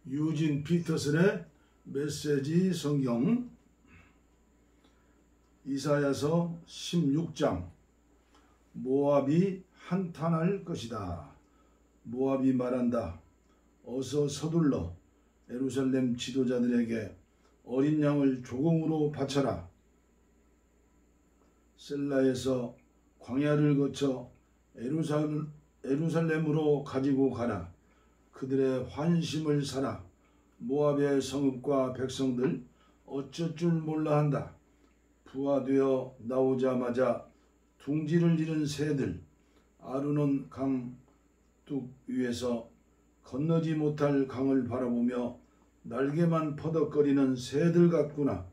유진 피터슨의 메시지 성경 이사야서 16장. 모압이 한탄할 것이다. 모압이 말한다. 어서 서둘러 예루살렘 지도자들에게 어린 양을 조공으로 바쳐라. 셀라에서 광야를 거쳐 예루살렘으로 가지고 가라. 그들의 환심을 사라. 모압의 성읍과 백성들 어쩔 줄 몰라 한다. 부하되어 나오자마자 둥지를 잃은 새들, 아르논 강 뚝 위에서 건너지 못할 강을 바라보며 날개만 퍼덕거리는 새들 같구나.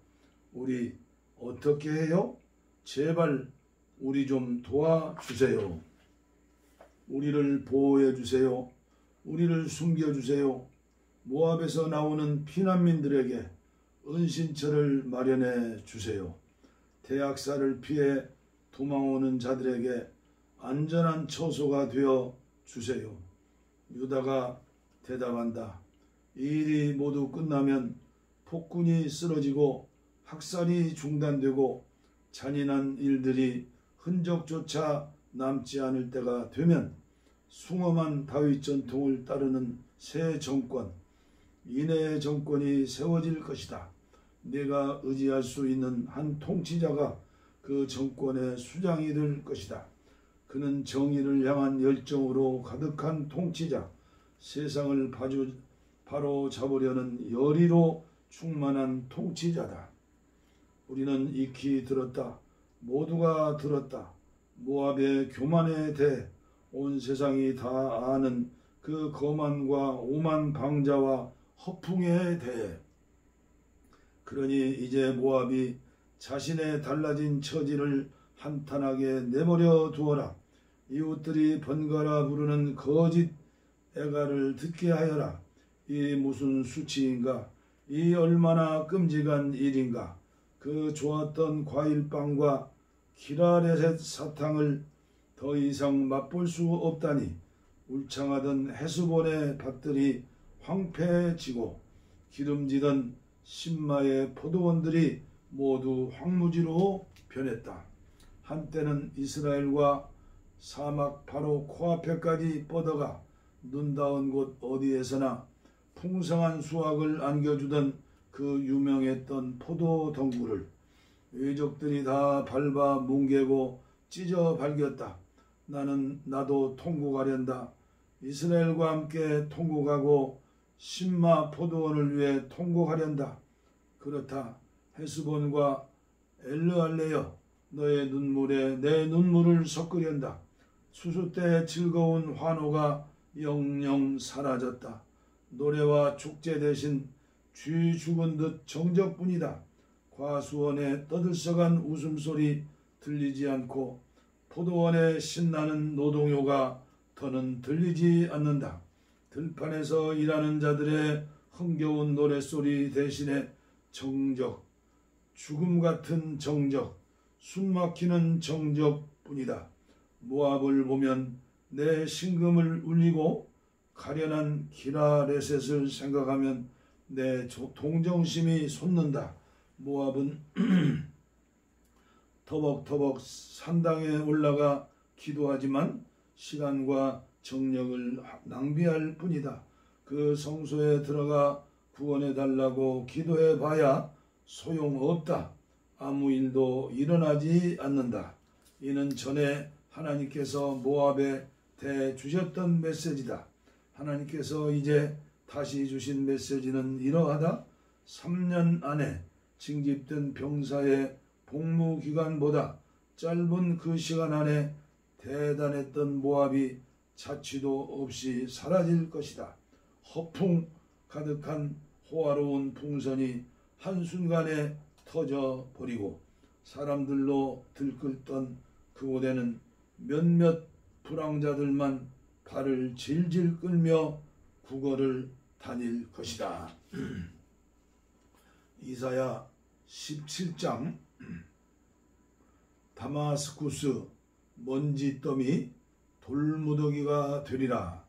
우리 어떻게 해요? 제발 우리 좀 도와주세요. 우리를 보호해 주세요. 우리를 숨겨주세요. 모압에서 나오는 피난민들에게 은신처를 마련해 주세요. 대학살을 피해 도망오는 자들에게 안전한 처소가 되어 주세요. 유다가 대답한다. 이 일이 모두 끝나면 폭군이 쓰러지고 학살이 중단되고 잔인한 일들이 흔적조차 남지 않을 때가 되면 숭엄한 다윗 전통을 따르는 새 정권, 인해의 정권이 세워질 것이다. 내가 의지할 수 있는 한 통치자가 그 정권의 수장이 될 것이다. 그는 정의를 향한 열정으로 가득한 통치자, 세상을 바로 잡으려는 열의로 충만한 통치자다. 우리는 익히 들었다. 모두가 들었다. 모압의 교만에 대해 온 세상이 다 아는 그 거만과 오만 방자와 허풍에 대해. 그러니 이제 모압이 자신의 달라진 처지를 한탄하게 내버려 두어라. 이웃들이 번갈아 부르는 거짓 애가를 듣게 하여라. 이 무슨 수치인가? 이 얼마나 끔찍한 일인가? 그 좋았던 과일빵과 기라레셋 사탕을 더 이상 맛볼 수 없다니. 울창하던 헤스본의 밭들이 황폐해지고 기름지던 신마의 포도원들이 모두 황무지로 변했다. 한때는 이스라엘과 사막 바로 코앞에까지 뻗어가 눈 닿은 곳 어디에서나 풍성한 수확을 안겨주던 그 유명했던 포도 덩굴을 외적들이 다 밟아 뭉개고 찢어 발겼다. 나도 통곡하련다. 이스라엘과 함께 통곡하고 신마 포도원을 위해 통곡하련다. 그렇다. 헤스본과 엘르알레여, 너의 눈물에 내 눈물을 섞으련다. 수수 때 즐거운 환호가 영영 사라졌다. 노래와 축제 대신 쥐 죽은 듯 정적뿐이다. 과수원에 떠들썩한 웃음소리 들리지 않고 포도원에 신나는 노동요가 더는 들리지 않는다. 들판에서 일하는 자들의 흥겨운 노랫소리 대신에 정적, 죽음 같은 정적, 숨막히는 정적뿐이다. 모압을 보면 내 심금을 울리고 가련한 기라레셋을 생각하면 내 동정심이 솟는다. 모압은 터벅터벅 산당에 올라가 기도하지만 시간과 정력을 낭비할 뿐이다. 그 성소에 들어가 구원해달라고 기도해봐야 소용없다. 아무 일도 일어나지 않는다. 이는 전에 하나님께서 모압에 대주셨던 메시지다. 하나님께서 이제 다시 주신 메시지는 이러하다. 3년 안에 징집된 병사의 복무기간보다 짧은 그 시간 안에 대단했던 모압이 자취도 없이 사라질 것이다. 허풍 가득한 호화로운 풍선이 한순간에 터져버리고 사람들로 들끓던 그곳에는 몇몇 불황자들만 발을 질질 끌며 구걸을 다닐 것이다. 이사야 17장. 다마스쿠스 먼지더미 돌무더기가 되리라.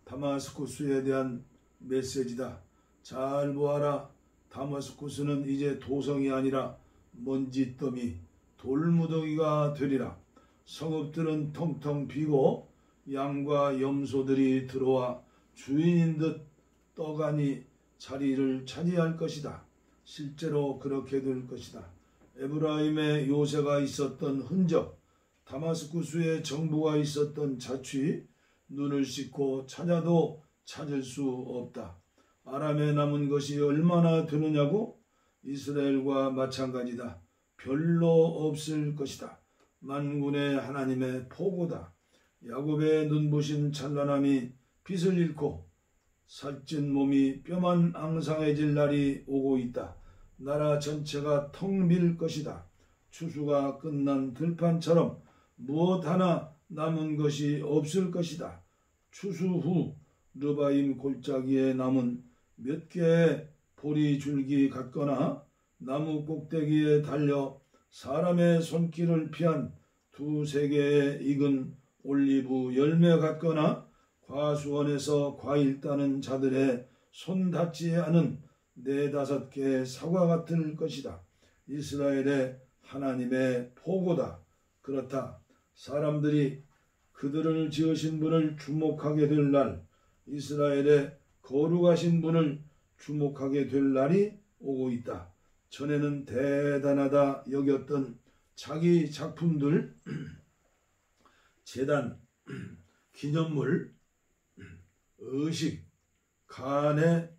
다마스쿠스에 대한 메시지다. 잘 보아라. 다마스쿠스는 이제 도성이 아니라 먼지더미, 돌무더기가 되리라. 성읍들은 텅텅 비고 양과 염소들이 들어와 주인인 듯 떠가니 자리를 차지할 것이다. 실제로 그렇게 될 것이다. 에브라임에 요새가 있었던 흔적, 다마스쿠스에 정부가 있었던 자취, 눈을 씻고 찾아도 찾을 수 없다. 아람에 남은 것이 얼마나 되느냐고? 이스라엘과 마찬가지다. 별로 없을 것이다. 만군의 하나님의 포고다. 야곱의 눈부신 찬란함이 빛을 잃고 살찐 몸이 뼈만 앙상해질 날이 오고 있다. 나라 전체가 텅 빌 것이다. 추수가 끝난 들판처럼 무엇 하나 남은 것이 없을 것이다. 추수 후 르바임 골짜기에 남은 몇 개의 보리 줄기 같거나 나무 꼭대기에 달려 사람의 손길을 피한 두세 개의 익은 올리브 열매 같거나 과수원에서 과일 따는 자들의 손 닿지 않은 네다섯 개의 사과 같을 것이다. 이스라엘의 하나님의 포고다. 그렇다. 사람들이 그들을 지으신 분을 주목하게 될 날, 이스라엘의 거룩하신 분을 주목하게 될 날이 오고 있다. 전에는 대단하다 여겼던 자기 작품들, 제단, 기념물, 의식, 간의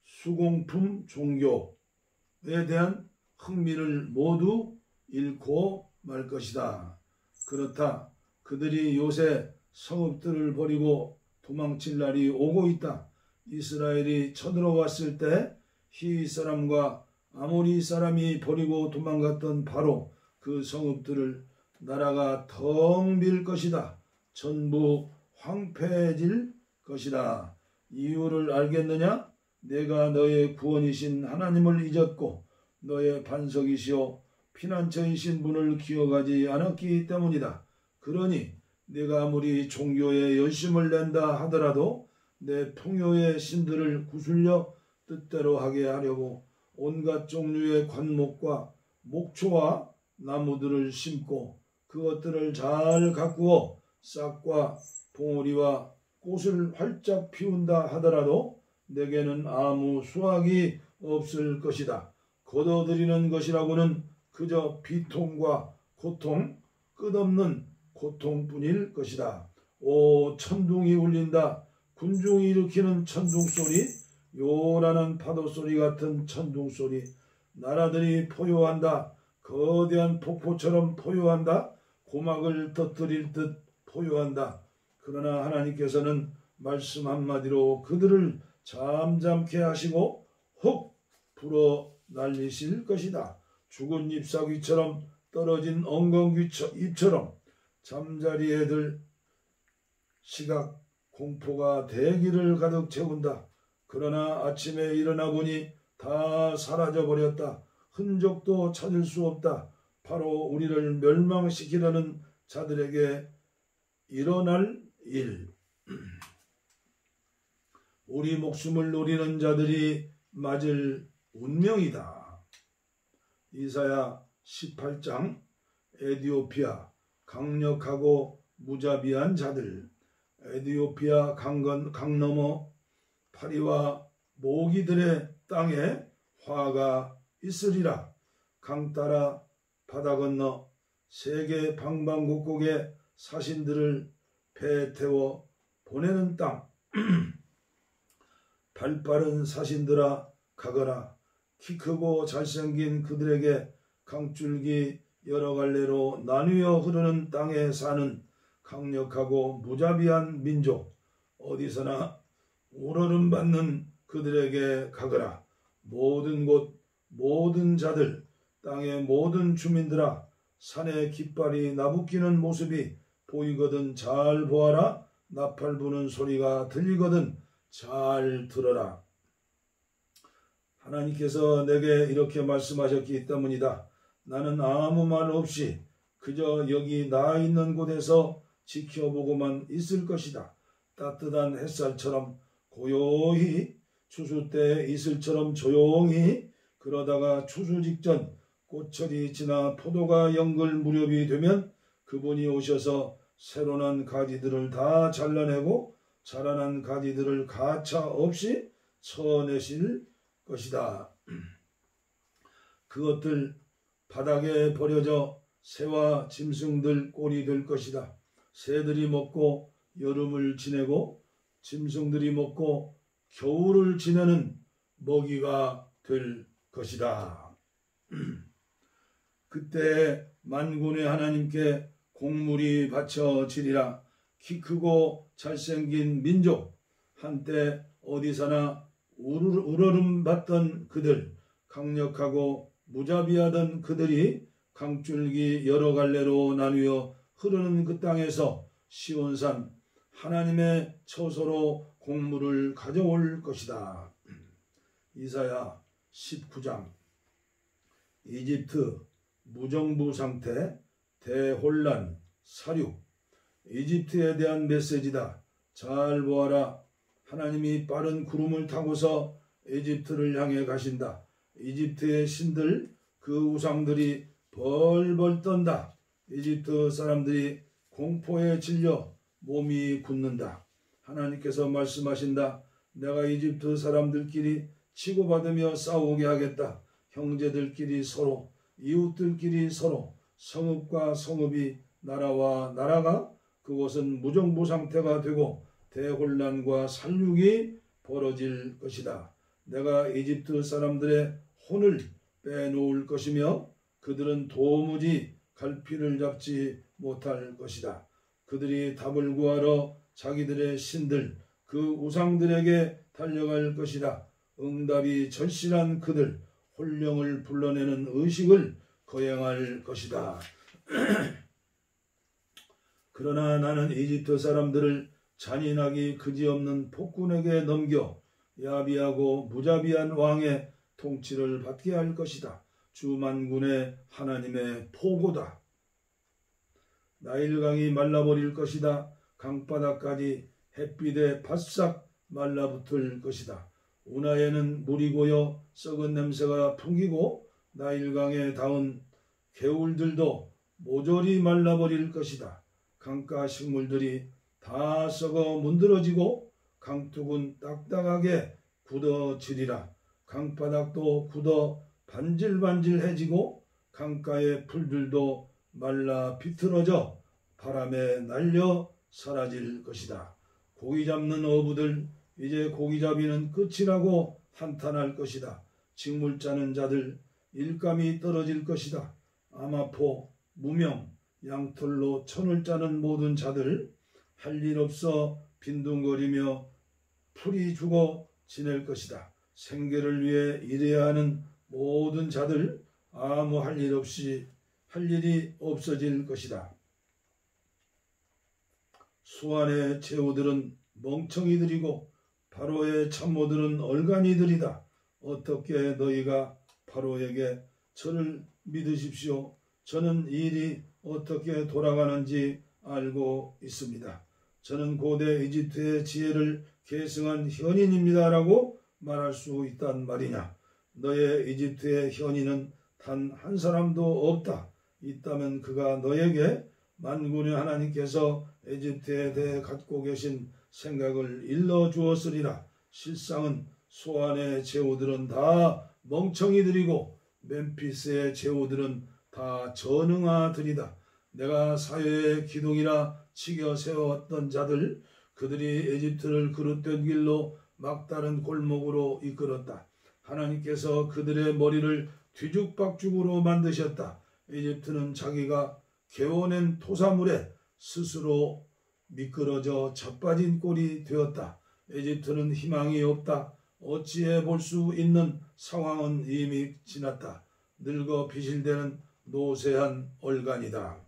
수공품 종교에 대한 흥미를 모두 잃고 말 것이다. 그렇다. 그들이 요새 성읍들을 버리고 도망칠 날이 오고 있다. 이스라엘이 쳐들어왔을 때 히윗 사람과 아모리 사람이 버리고 도망갔던 바로 그 성읍들을 나라가 텅 빌 것이다. 전부 황폐해질 것이다. 이유를 알겠느냐? 내가 너의 구원이신 하나님을 잊었고 너의 반석이시오 피난처이신 분을 기억하지 않았기 때문이다. 그러니 내가 아무리 종교에 열심을 낸다 하더라도 내 풍요의 신들을 구슬려 뜻대로 하게 하려고 온갖 종류의 관목과 목초와 나무들을 심고 그것들을 잘 가꾸어 싹과 봉우리와 꽃을 활짝 피운다 하더라도 내게는 아무 수확이 없을 것이다. 거둬들이는 것이라고는 그저 비통과 고통, 끝없는 고통뿐일 것이다. 오, 천둥이 울린다. 군중이 일으키는 천둥소리, 요란한 파도소리 같은 천둥소리. 나라들이 포효한다. 거대한 폭포처럼 포효한다. 고막을 터뜨릴 듯 포효한다. 그러나 하나님께서는 말씀 한마디로 그들을 잠잠케 하시고 훅 불어 날리실 것이다. 죽은 잎사귀처럼 떨어진 엉겅귀잎처럼 잠자리에 들 시각 공포가 대기를 가득 채운다. 그러나 아침에 일어나 보니 다 사라져버렸다. 흔적도 찾을 수 없다. 바로 우리를 멸망시키려는 자들에게 일어날 일. 우리 목숨을 노리는 자들이 맞을 운명이다. 이사야 18장 에디오피아 강력하고 무자비한 자들. 에디오피아 강 너머 파리와 모기들의 땅에 화가 있으리라. 강 따라 바다 건너 세계 방방곡곡에 사신들을 배에 태워 보내는 땅. 발빠른 사신들아 가거라. 키 크고 잘생긴 그들에게 강줄기 여러 갈래로 나뉘어 흐르는 땅에 사는 강력하고 무자비한 민족, 어디서나 우러름받는 그들에게 가거라. 모든 곳 모든 자들, 땅의 모든 주민들아, 산의 깃발이 나부끼는 모습이 보이거든 잘 보아라. 나팔 부는 소리가 들리거든 잘 들어라. 하나님께서 내게 이렇게 말씀하셨기 때문이다. 나는 아무 말 없이 그저 여기 나 있는 곳에서 지켜보고만 있을 것이다. 따뜻한 햇살처럼 고요히 추수 때 이슬처럼 조용히 그러다가 추수 직전 꽃철이 지나 포도가 연글 무렵이 되면 그분이 오셔서 새로 난 가지들을 다 잘라내고 자라난 가지들을 가차 없이 쳐내실 것이다. 그것들 바닥에 버려져 새와 짐승들 꼴이 될 것이다. 새들이 먹고 여름을 지내고 짐승들이 먹고 겨울을 지내는 먹이가 될 것이다. 그때 만군의 하나님께 공물이 바쳐지리라. 키 크고 잘생긴 민족, 한때 어디서나 우러름 받던 그들, 강력하고 무자비하던 그들이 강줄기 여러 갈래로 나뉘어 흐르는 그 땅에서 시온산 하나님의 처소로 공물을 가져올 것이다. 이사야 19장. 이집트 무정부 상태, 대혼란, 사륙. 이집트에 대한 메시지다. 잘 보아라. 하나님이 빠른 구름을 타고서 이집트를 향해 가신다. 이집트의 신들, 그 우상들이 벌벌 떤다. 이집트 사람들이 공포에 질려 몸이 굳는다. 하나님께서 말씀하신다. 내가 이집트 사람들끼리 치고받으며 싸우게 하겠다. 형제들끼리 서로, 이웃들끼리 서로, 성읍과 성읍이 나라와 나라가 그곳은 무정부 상태가 되고 대혼란과 살육이 벌어질 것이다. 내가 이집트 사람들의 혼을 빼놓을 것이며 그들은 도무지 갈피를 잡지 못할 것이다. 그들이 답을 구하러 자기들의 신들, 그 우상들에게 달려갈 것이다. 응답이 절실한 그들, 혼령을 불러내는 의식을 거행할 것이다. 그러나 나는 이집트 사람들을 잔인하기 그지없는 폭군에게 넘겨 야비하고 무자비한 왕의 통치를 받게 할 것이다. 주만군의 하나님의 포고다. 나일강이 말라버릴 것이다. 강바닥까지 햇빛에 바싹 말라붙을 것이다. 운하에는 물이 고여 썩은 냄새가 풍기고 나일강에 닿은 개울들도 모조리 말라버릴 것이다. 강가 식물들이 다 썩어 문드러지고 강둑은 딱딱하게 굳어지리라. 강바닥도 굳어 반질반질해지고 강가의 풀들도 말라 비틀어져 바람에 날려 사라질 것이다. 고기 잡는 어부들, 이제 고기잡이는 끝이라고 한탄할 것이다. 직물 짜는 자들, 일감이 떨어질 것이다. 아마포, 무명, 양털로 천을 짜는 모든 자들, 할 일 없어 빈둥거리며 풀이 죽어 지낼 것이다. 생계를 위해 일해야 하는 모든 자들, 아무 할 일 없이 할 일이 없어질 것이다. 수완의 제후들은 멍청이들이고 바로의 참모들은 얼간이들이다. 어떻게 너희가 바로에게 저를 믿으십시오. 저는 이 일이 어떻게 돌아가는지 알고 있습니다. 저는 고대 이집트의 지혜를 계승한 현인입니다. 라고 말할 수 있단 말이냐. 너의 이집트의 현인은 단 한 사람도 없다. 있다면 그가 너에게 만군의 하나님께서 이집트에 대해 갖고 계신 생각을 일러주었으리라. 실상은 소안의 제후들은 다 멍청이들이고 멤피스의 제후들은 다 전응아들이다. 내가 사회의 기둥이라 치겨 세웠던 자들, 그들이 이집트를 그릇된 길로 막다른 골목으로 이끌었다. 하나님께서 그들의 머리를 뒤죽박죽으로 만드셨다. 이집트는 자기가 개워낸 토사물에 스스로 미끄러져 자빠진 꼴이 되었다. 이집트는 희망이 없다. 어찌해 볼 수 있는 상황은 이미 지났다. 늙어 비실대는 노쇠한 얼간이다.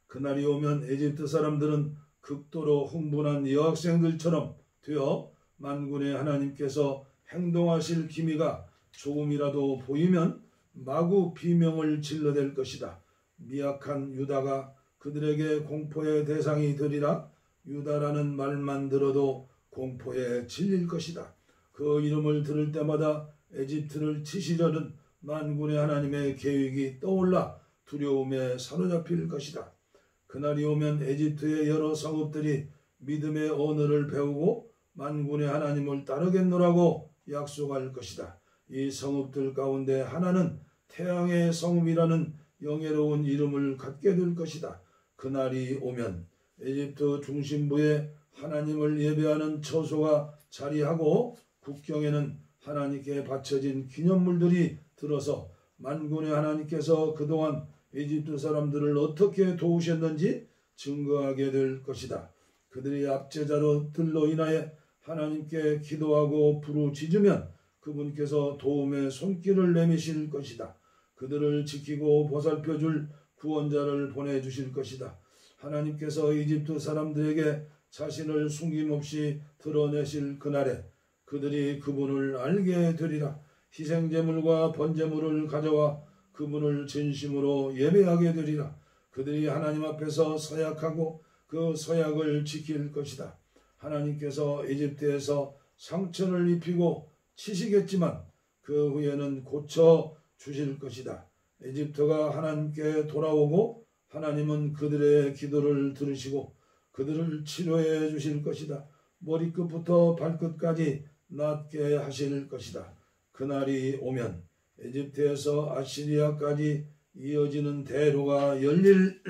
그날이 오면 이집트 사람들은 극도로 흥분한 여학생들처럼 되어 만군의 하나님께서 행동하실 기미가 조금이라도 보이면 마구 비명을 질러댈 것이다. 미약한 유다가 그들에게 공포의 대상이 되리라. 유다라는 말만 들어도 공포에 질릴 것이다. 그 이름을 들을 때마다 에집트를 치시려는 만군의 하나님의 계획이 떠올라 두려움에 사로잡힐 것이다. 그날이 오면 에집트의 여러 성읍들이 믿음의 언어를 배우고 만군의 하나님을 따르겠노라고 약속할 것이다. 이 성읍들 가운데 하나는 태양의 성읍이라는 영예로운 이름을 갖게 될 것이다. 그날이 오면 에집트 중심부에 하나님을 예배하는 처소가 자리하고 국경에는 하나님께 바쳐진 기념물들이 들어서 만군의 하나님께서 그동안 에집트 사람들을 어떻게 도우셨는지 증거하게 될 것이다. 그들이 압제자들로 인하여 하나님께 기도하고 부르짖으면 그분께서 도움의 손길을 내미실 것이다. 그들을 지키고 보살펴줄 구원자를 보내주실 것이다. 하나님께서 이집트 사람들에게 자신을 숨김없이 드러내실 그날에 그들이 그분을 알게 되리라. 희생제물과 번제물을 가져와 그분을 진심으로 예배하게 되리라. 그들이 하나님 앞에서 서약하고 그 서약을 지킬 것이다. 하나님께서 이집트에서 상처를 입히고 치시겠지만 그 후에는 고쳐 주실 것이다. 이집트가 하나님께 돌아오고 하나님은 그들의 기도를 들으시고 그들을 치료해 주실 것이다. 머리끝부터 발끝까지 낫게 하실 것이다. 그날이 오면 에집트에서 아시리아까지 이어지는 대로가 열릴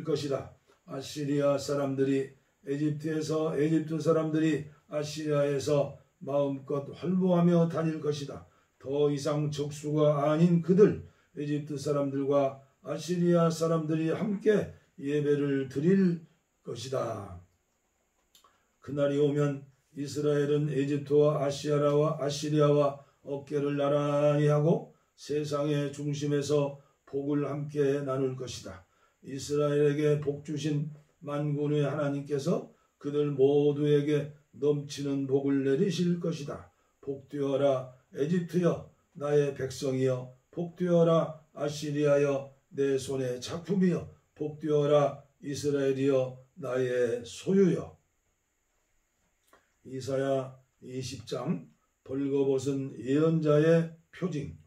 것이다. 아시리아 사람들이 에집트에서, 에집트 사람들이 아시리아에서 마음껏 활보하며 다닐 것이다. 더 이상 적수가 아닌 그들, 에집트 사람들과 아시리아 사람들이 함께 예배를 드릴 것이다. 그날이 오면 이스라엘은 에집트와 아시리아와 어깨를 나란히 하고 세상의 중심에서 복을 함께 나눌 것이다. 이스라엘에게 복 주신 만군의 하나님께서 그들 모두에게 넘치는 복을 내리실 것이다. 복되어라 에집트여 나의 백성이여, 복되어라 아시리아여 내 손의 작품이여, 복되어라 이스라엘이여 나의 소유여. 이사야 20장 벌거벗은 예언자의 표징.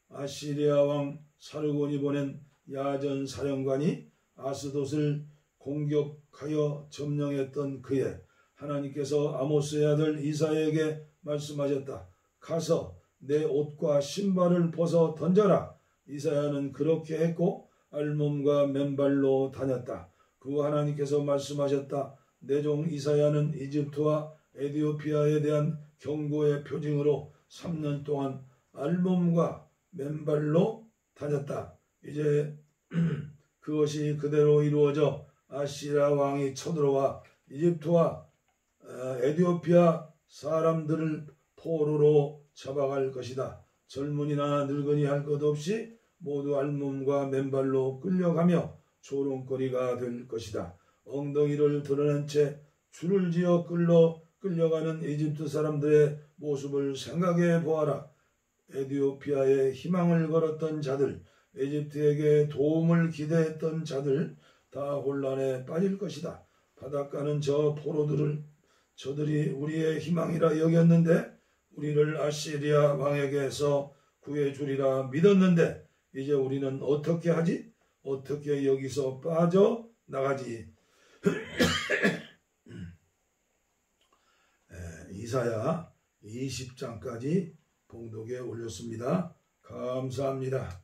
아시리아 왕 사르곤이 보낸 야전 사령관이 아스돗을 공격하여 점령했던 그에 하나님께서 아모스의 아들 이사야에게 말씀하셨다. 가서 내 옷과 신발을 벗어 던져라. 이사야는 그렇게 했고 알몸과 맨발로 다녔다. 그 하나님께서 말씀하셨다. 내 종 이사야는 이집트와 에티오피아에 대한 경고의 표징으로 3년 동안 알몸과 맨발로 다녔다. 이제 그것이 그대로 이루어져 아시리아 왕이 쳐들어와 이집트와 에티오피아 사람들을 포로로 잡아갈 것이다. 젊은이나 늙은이 할 것 없이 모두 알몸과 맨발로 끌려가며 조롱거리가 될 것이다. 엉덩이를 드러낸 채 줄을 지어 끌려가는 이집트 사람들의 모습을 생각해 보아라. 에티오피아에 희망을 걸었던 자들, 에집트에게 도움을 기대했던 자들 다 혼란에 빠질 것이다. 바닷가는 저 포로들을 저들이 우리의 희망이라 여겼는데 우리를 아시리아 왕에게서 구해주리라 믿었는데 이제 우리는 어떻게 하지? 어떻게 여기서 빠져나가지? 이사야 20장까지 봉독에 올렸습니다. 감사합니다.